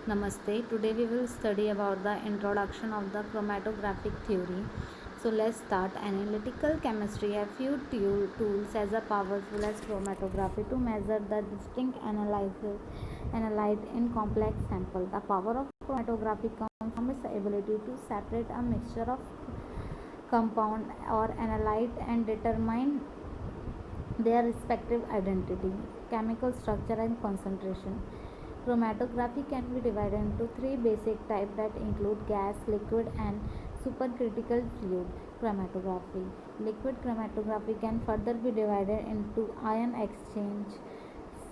Namaste. Today we will study about the introduction of the chromatographic theory. So let's start. Analytical chemistry have few tools as powerful as chromatography to measure the distinct analyte in complex sample. The power of chromatography comes from its ability to separate a mixture of compound or analyte and determine their respective identity, chemical structure and concentration. Chromatography can be divided into three basic types that include gas, liquid and supercritical fluid chromatography. Liquid chromatography can further be divided into ion exchange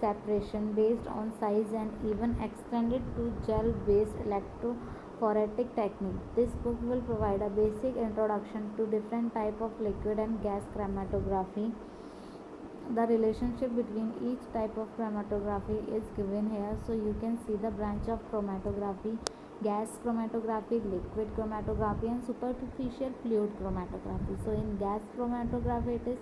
separation based on size and even extended to gel based electrophoretic technique. This book will provide a basic introduction to different type of liquid and gas chromatography. The relationship between each type of chromatography is given here, so you can see the branch of chromatography: gas chromatography, liquid chromatography and superficial fluid chromatography. So in gas chromatography it is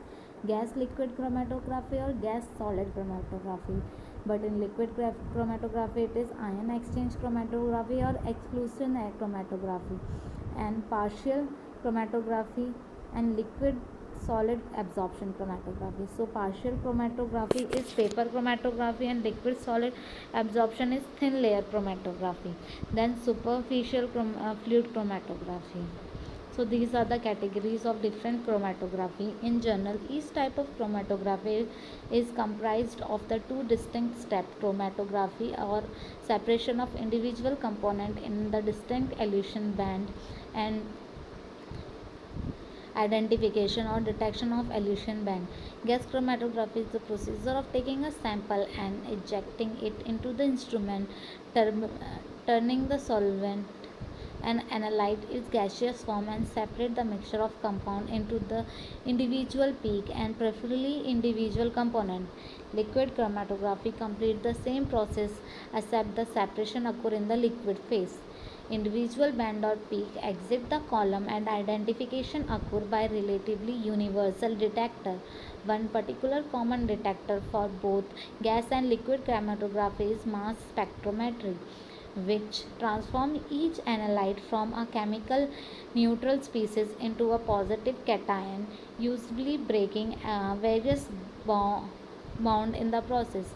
gas liquid chromatography or gas solid chromatography, but in liquid chromatography it is ion exchange chromatography or exclusion chromatography, and partial chromatography and liquid solid absorption chromatography. So partial chromatography is paper chromatography and liquid solid absorption is thin layer chromatography. Then superficial fluid chromatography. So these are the categories of different chromatography. In general, each type of chromatography is comprised of the two distinct steps: chromatography or separation of individual component in the distinct elution band, and identification or detection of elution band. Gas chromatography is the procedure of taking a sample and ejecting it into the instrument, turning the solvent and analyte its gaseous form and separate the mixture of compound into the individual peak and preferably individual component. Liquid chromatography completes the same process except the separation occur in the liquid phase. Individual band or peak exit the column and identification occur by relatively universal detector. One particular common detector for both gas and liquid chromatography is mass spectrometry, which transform each analyte from a chemical neutral species into a positive cation, usually breaking various bound in the process.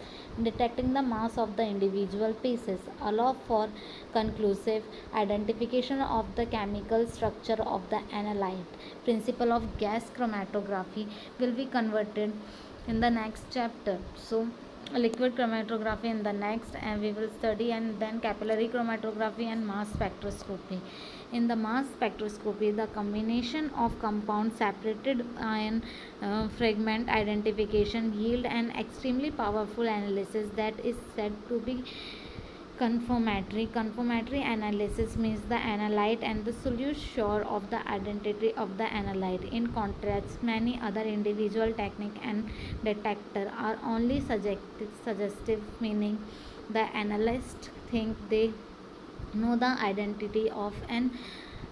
Detecting the mass of the individual pieces allow for conclusive identification of the chemical structure of the analyte. Principle of gas chromatography will be converted in the next chapter. So liquid chromatography in the next, and we will study, and then capillary chromatography and mass spectroscopy. In the mass spectroscopy, the combination of compound separated ion fragment identification yield an extremely powerful analysis that is said to be confirmatory. Confirmatory analysis means the analyte and the solute sure of the identity of the analyte. In contrast, many other individual technique and detector are only suggestive, meaning the analyst think they know the identity of an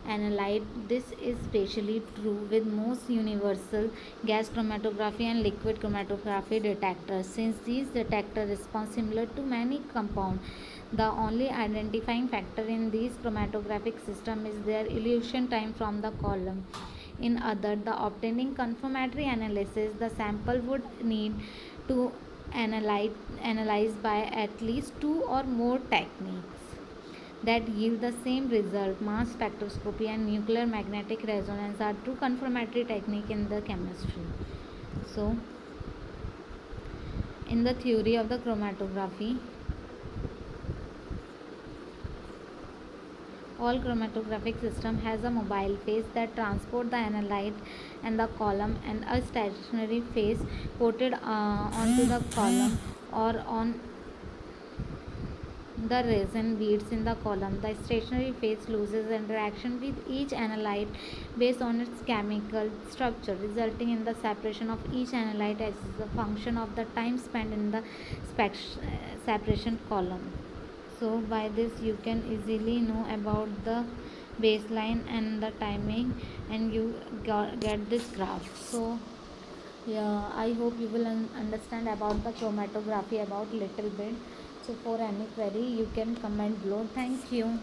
analyte. This is especially true with most universal gas chromatography and liquid chromatography detectors. Since these detectors respond similar to many compounds, the only identifying factor in these chromatographic system is their elution time from the column. In other, the obtaining confirmatory analysis, the sample would need to analyze by at least two or more techniques that yield the same result. Mass spectroscopy and nuclear magnetic resonance are two confirmatory techniques in the chemistry. So, in the theory of the chromatography, all chromatographic system has a mobile phase that transport the analyte and the column, and a stationary phase coated onto the column or on the resin beads in the column. The stationary phase loses interaction with each analyte based on its chemical structure, resulting in the separation of each analyte as a function of the time spent in the separation column. So by this you can easily know about the baseline and the timing, and you get this graph. So yeah, I hope you will understand about the chromatography about little bit. So for any query you can comment below. Thank you.